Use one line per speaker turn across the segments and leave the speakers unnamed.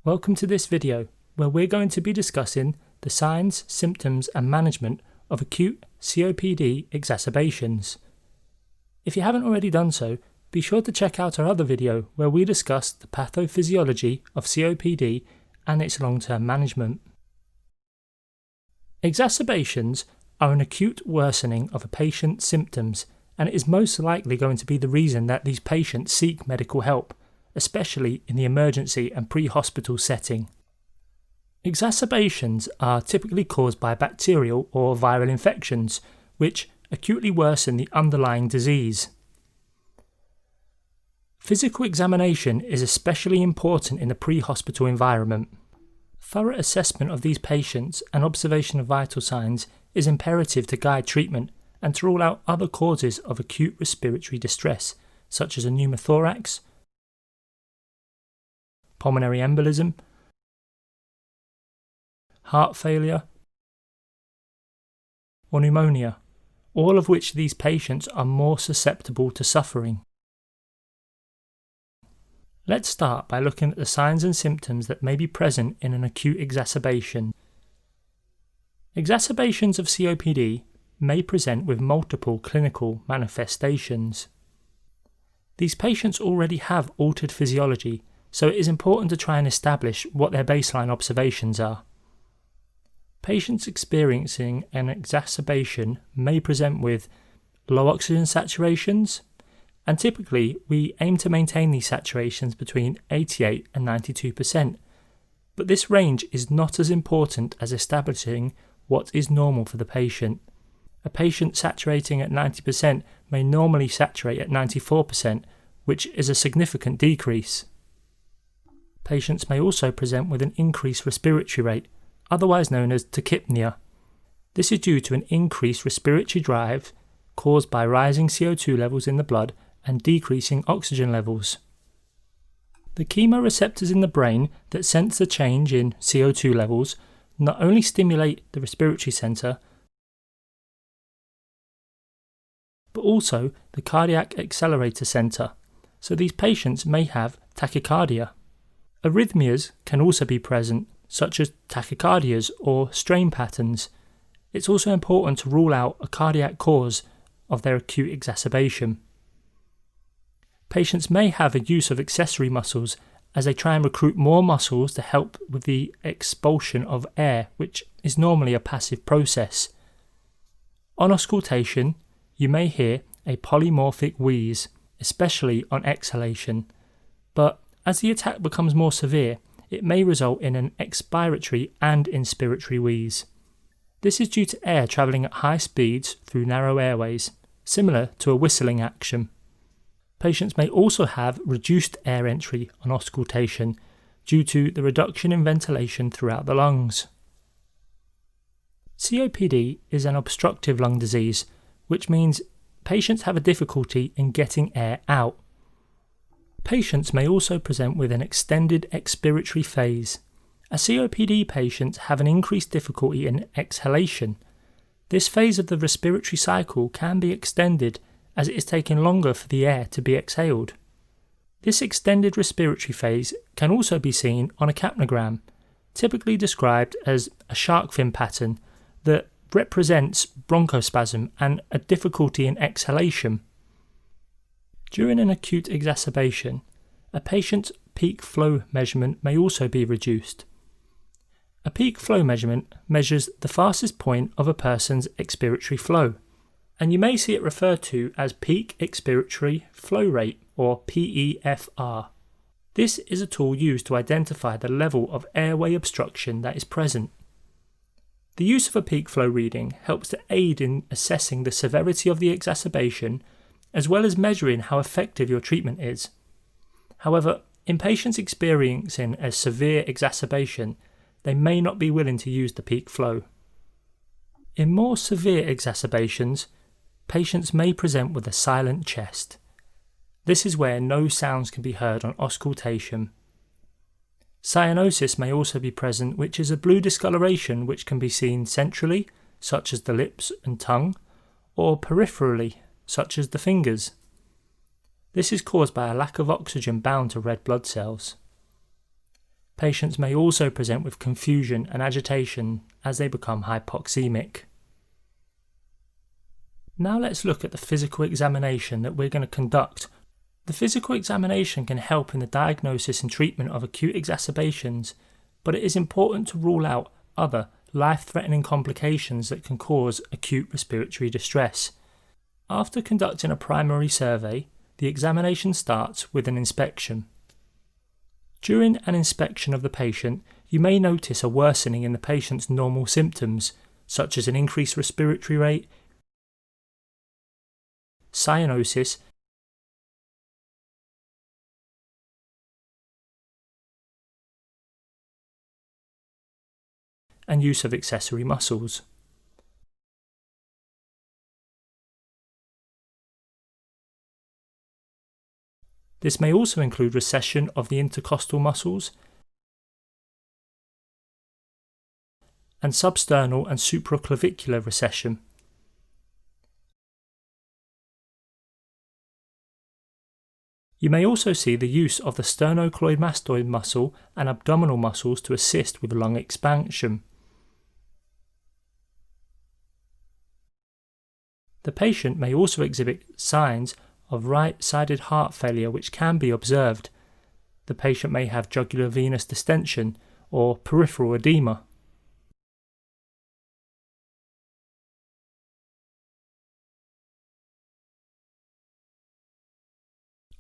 Welcome to this video where we're going to be discussing the signs, symptoms and management of acute COPD exacerbations. If you haven't already done so, be sure to check out our other video where we discuss the pathophysiology of COPD and its long-term management. Exacerbations are an acute worsening of a patient's symptoms, and it is most likely going to be the reason that these patients seek medical help, especially in the emergency and pre-hospital setting. Exacerbations are typically caused by bacterial or viral infections, which acutely worsen the underlying disease. Physical examination is especially important in the pre-hospital environment. Thorough assessment of these patients and observation of vital signs is imperative to guide treatment and to rule out other causes of acute respiratory distress, such as a pneumothorax, pulmonary embolism, heart failure, or pneumonia, all of which these patients are more susceptible to suffering. Let's start by looking at the signs and symptoms that may be present in an acute exacerbation. Exacerbations of COPD may present with multiple clinical manifestations. These patients already have altered physiology, so it is important to try and establish what their baseline observations are. Patients experiencing an exacerbation may present with low oxygen saturations, and typically we aim to maintain these saturations between 88 and 92%, but this range is not as important as establishing what is normal for the patient. A patient saturating at 90% may normally saturate at 94%, which is a significant decrease. Patients may also present with an increased respiratory rate, otherwise known as tachypnea. This is due to an increased respiratory drive caused by rising CO2 levels in the blood and decreasing oxygen levels. The chemoreceptors in the brain that sense the change in CO2 levels not only stimulate the respiratory centre, but also the cardiac accelerator centre, so these patients may have tachycardia. Arrhythmias can also be present, such as tachycardias or strain patterns. It's also important to rule out a cardiac cause of their acute exacerbation. Patients may have a use of accessory muscles as they try and recruit more muscles to help with the expulsion of air, which is normally a passive process. On auscultation, you may hear a polymorphic wheeze, especially on exhalation, but as the attack becomes more severe, it may result in an expiratory and inspiratory wheeze. This is due to air travelling at high speeds through narrow airways, similar to a whistling action. Patients may also have reduced air entry on auscultation due to the reduction in ventilation throughout the lungs. COPD is an obstructive lung disease, which means patients have a difficulty in getting air out. Patients may also present with an extended expiratory phase. A COPD patient have an increased difficulty in exhalation. This phase of the respiratory cycle can be extended as it is taking longer for the air to be exhaled. This extended respiratory phase can also be seen on a capnogram, typically described as a shark fin pattern that represents bronchospasm and a difficulty in exhalation. During an acute exacerbation, a patient's peak flow measurement may also be reduced. A peak flow measurement measures the fastest point of a person's expiratory flow, and you may see it referred to as peak expiratory flow rate, or PEFR. This is a tool used to identify the level of airway obstruction that is present. The use of a peak flow reading helps to aid in assessing the severity of the exacerbation, as well as measuring how effective your treatment is. However, in patients experiencing a severe exacerbation, they may not be willing to use the peak flow. In more severe exacerbations, patients may present with a silent chest. This is where no sounds can be heard on auscultation. Cyanosis may also be present, which is a blue discoloration which can be seen centrally, such as the lips and tongue, or peripherally, such as the fingers. This is caused by a lack of oxygen bound to red blood cells. Patients may also present with confusion and agitation as they become hypoxemic. Now let's look at the physical examination that we're going to conduct. The physical examination can help in the diagnosis and treatment of acute exacerbations, but it is important to rule out other life-threatening complications that can cause acute respiratory distress. After conducting a primary survey, the examination starts with an inspection. During an inspection of the patient, you may notice a worsening in the patient's normal symptoms, such as an increased respiratory rate, cyanosis, and use of accessory muscles. This may also include recession of the intercostal muscles and substernal and supraclavicular recession. You may also see the use of the sternocleidomastoid muscle and abdominal muscles to assist with lung expansion. The patient may also exhibit signs of right-sided heart failure which can be observed. The patient may have jugular venous distension or peripheral edema.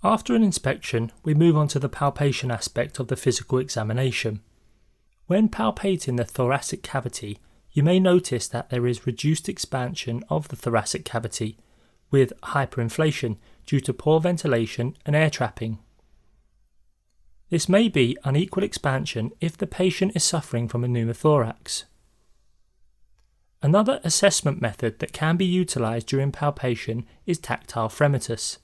After an inspection, we move on to the palpation aspect of the physical examination. When palpating the thoracic cavity, you may notice that there is reduced expansion of the thoracic cavity, with hyperinflation due to poor ventilation and air trapping. This may be unequal expansion if the patient is suffering from a pneumothorax. Another assessment method that can be utilised during palpation is tactile fremitus.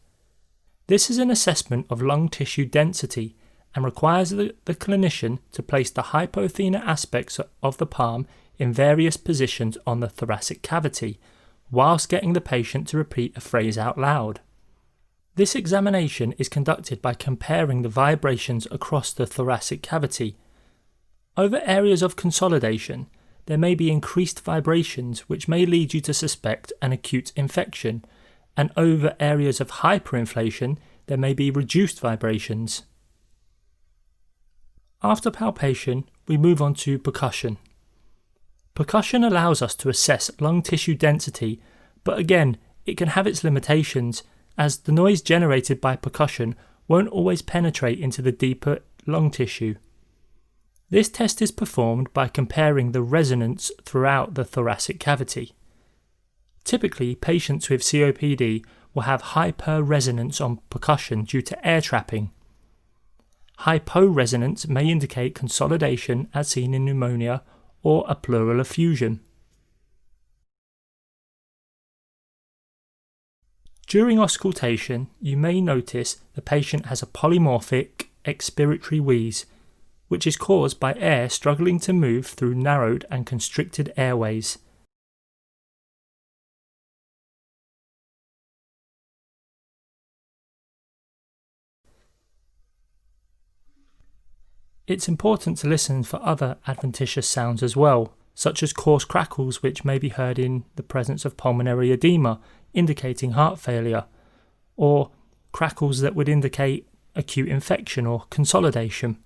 This is an assessment of lung tissue density and requires the clinician to place the hypothenar aspects of the palm in various positions on the thoracic cavity, whilst getting the patient to repeat a phrase out loud. This examination is conducted by comparing the vibrations across the thoracic cavity. Over areas of consolidation, there may be increased vibrations which may lead you to suspect an acute infection, and over areas of hyperinflation, there may be reduced vibrations. After palpation, we move on to percussion. Percussion allows us to assess lung tissue density, but again, it can have its limitations, as the noise generated by percussion won't always penetrate into the deeper lung tissue. This test is performed by comparing the resonance throughout the thoracic cavity. Typically, patients with COPD will have hyperresonance on percussion due to air trapping. Hyporesonance may indicate consolidation as seen in pneumonia or a pleural effusion. During auscultation, you may notice the patient has a polymorphic expiratory wheeze, which is caused by air struggling to move through narrowed and constricted airways. It's important to listen for other adventitious sounds as well, such as coarse crackles which may be heard in the presence of pulmonary edema, indicating heart failure, or crackles that would indicate acute infection or consolidation.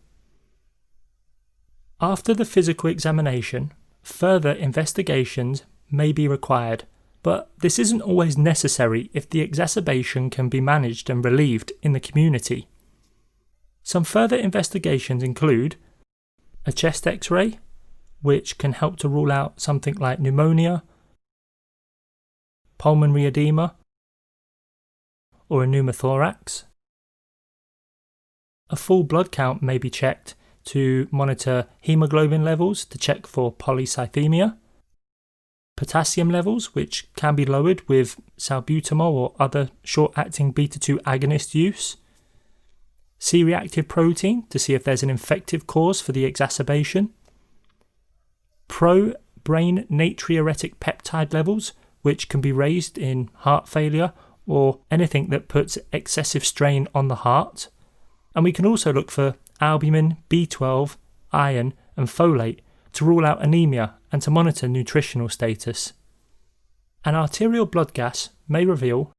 After the physical examination, further investigations may be required, but this isn't always necessary if the exacerbation can be managed and relieved in the community. Some further investigations include a chest X-ray, which can help to rule out something like pneumonia, pulmonary edema, or a pneumothorax. A full blood count may be checked to monitor hemoglobin levels to check for polycythemia, potassium levels, which can be lowered with salbutamol or other short-acting beta-2 agonist use, C-reactive protein to see if there's an infective cause for the exacerbation, pro-brain natriuretic peptide levels, which can be raised in heart failure or anything that puts excessive strain on the heart. And we can also look for albumin, B12, iron and folate to rule out anemia and to monitor nutritional status. An arterial blood gas may reveal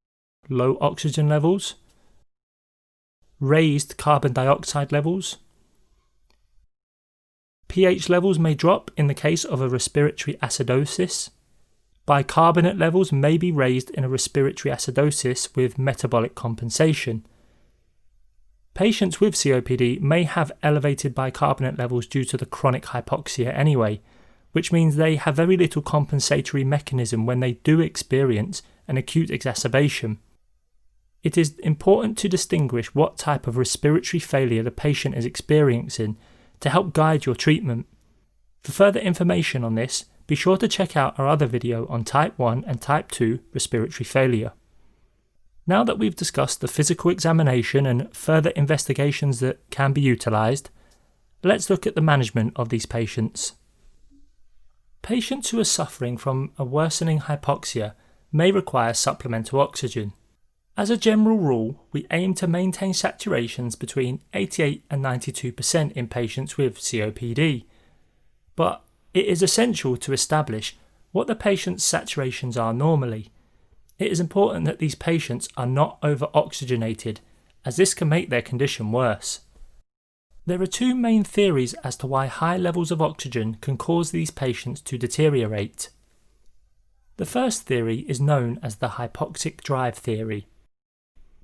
low oxygen levels, raised carbon dioxide levels. pH levels may drop in the case of a respiratory acidosis. Bicarbonate levels may be raised in a respiratory acidosis with metabolic compensation. Patients with COPD may have elevated bicarbonate levels due to the chronic hypoxia anyway, which means they have very little compensatory mechanism when they do experience an acute exacerbation. It is important to distinguish what type of respiratory failure the patient is experiencing to help guide your treatment. For further information on this, be sure to check out our other video on type 1 and type 2 respiratory failure. Now that we've discussed the physical examination and further investigations that can be utilised, let's look at the management of these patients. Patients who are suffering from a worsening hypoxia may require supplemental oxygen. As a general rule, we aim to maintain saturations between 88 and 92% in patients with COPD, but it is essential to establish what the patient's saturations are normally. It is important that these patients are not over-oxygenated, as this can make their condition worse. There are two main theories as to why high levels of oxygen can cause these patients to deteriorate. The first theory is known as the hypoxic drive theory.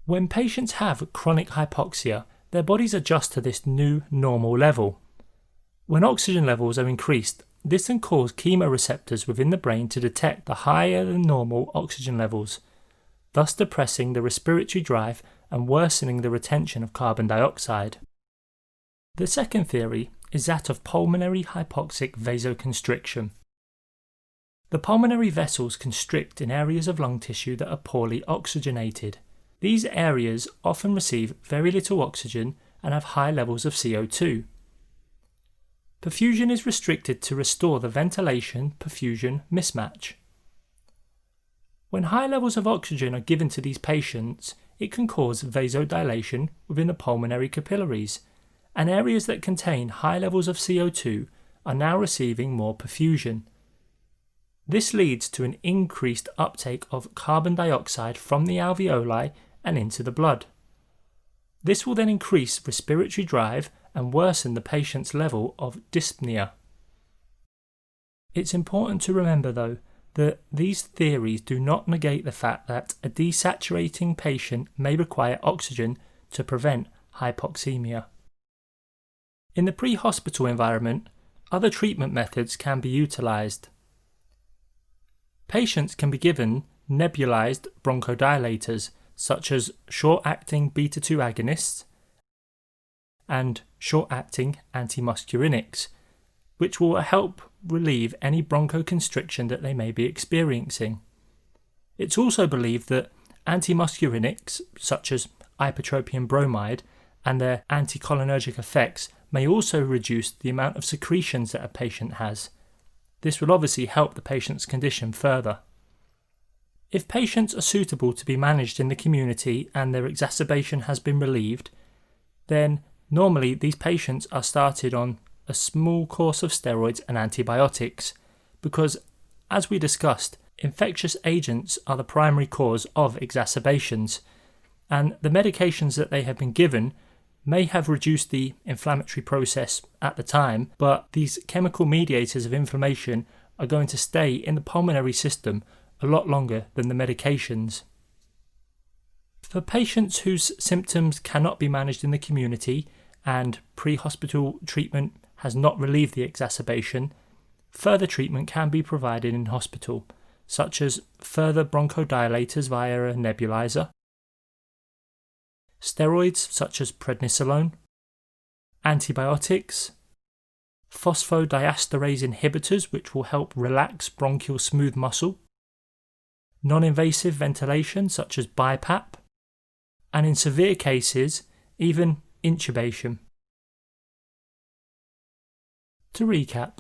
When patients have chronic hypoxia, their bodies adjust to this new normal level. When oxygen levels are increased, this can cause chemoreceptors within the brain to detect the higher than normal oxygen levels, thus depressing the respiratory drive and worsening the retention of carbon dioxide. The second theory is that of pulmonary hypoxic vasoconstriction. The pulmonary vessels constrict in areas of lung tissue that are poorly oxygenated. These areas often receive very little oxygen and have high levels of CO2. Perfusion is restricted to restore the ventilation-perfusion mismatch. When high levels of oxygen are given to these patients, it can cause vasodilation within the pulmonary capillaries, and areas that contain high levels of CO2 are now receiving more perfusion. This leads to an increased uptake of carbon dioxide from the alveoli and into the blood. This will then increase respiratory drive and worsen the patient's level of dyspnea. It's important to remember though that these theories do not negate the fact that a desaturating patient may require oxygen to prevent hypoxemia. In the pre-hospital environment, other treatment methods can be utilised. Patients can be given nebulized bronchodilators such as short-acting beta-2 agonists and short-acting antimuscarinics, which will help relieve any bronchoconstriction that they may be experiencing. It's also believed that antimuscarinics such as ipratropium bromide and their anticholinergic effects may also reduce the amount of secretions that a patient has. This will obviously help the patient's condition further. If patients are suitable to be managed in the community and their exacerbation has been relieved, then normally these patients are started on a small course of steroids and antibiotics because, as we discussed, infectious agents are the primary cause of exacerbations, and the medications that they have been given may have reduced the inflammatory process at the time, but these chemical mediators of inflammation are going to stay in the pulmonary system a lot longer than the medications. For patients whose symptoms cannot be managed in the community and pre-hospital treatment has not relieved the exacerbation, further treatment can be provided in hospital, such as further bronchodilators via a nebulizer, steroids such as prednisolone, antibiotics, phosphodiesterase inhibitors which will help relax bronchial smooth muscle, non-invasive ventilation such as BiPAP, and in severe cases, even intubation. To recap,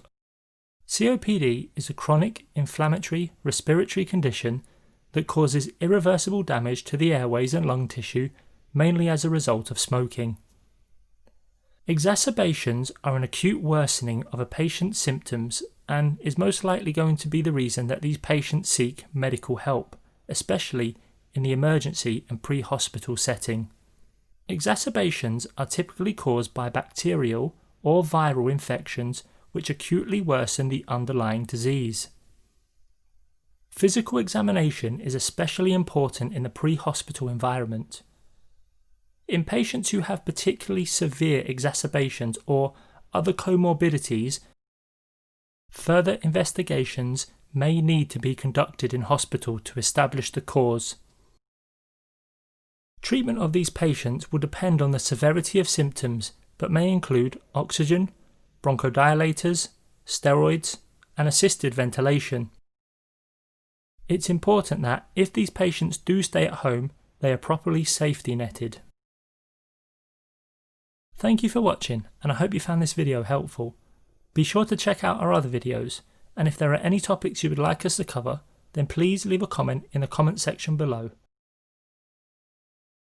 COPD is a chronic inflammatory respiratory condition that causes irreversible damage to the airways and lung tissue, mainly as a result of smoking. Exacerbations are an acute worsening of a patient's symptoms and is most likely going to be the reason that these patients seek medical help, especially in the emergency and pre-hospital setting. Exacerbations are typically caused by bacterial or viral infections which acutely worsen the underlying disease. Physical examination is especially important in the pre-hospital environment. In patients who have particularly severe exacerbations or other co-morbidities, further investigations may need to be conducted in hospital to establish the cause. Treatment of these patients will depend on the severity of symptoms, but may include oxygen, bronchodilators, steroids, and assisted ventilation. It's important that if these patients do stay at home, they are properly safety netted. Thank you for watching, and I hope you found this video helpful. Be sure to check out our other videos, and if there are any topics you would like us to cover, then please leave a comment in the comment section below.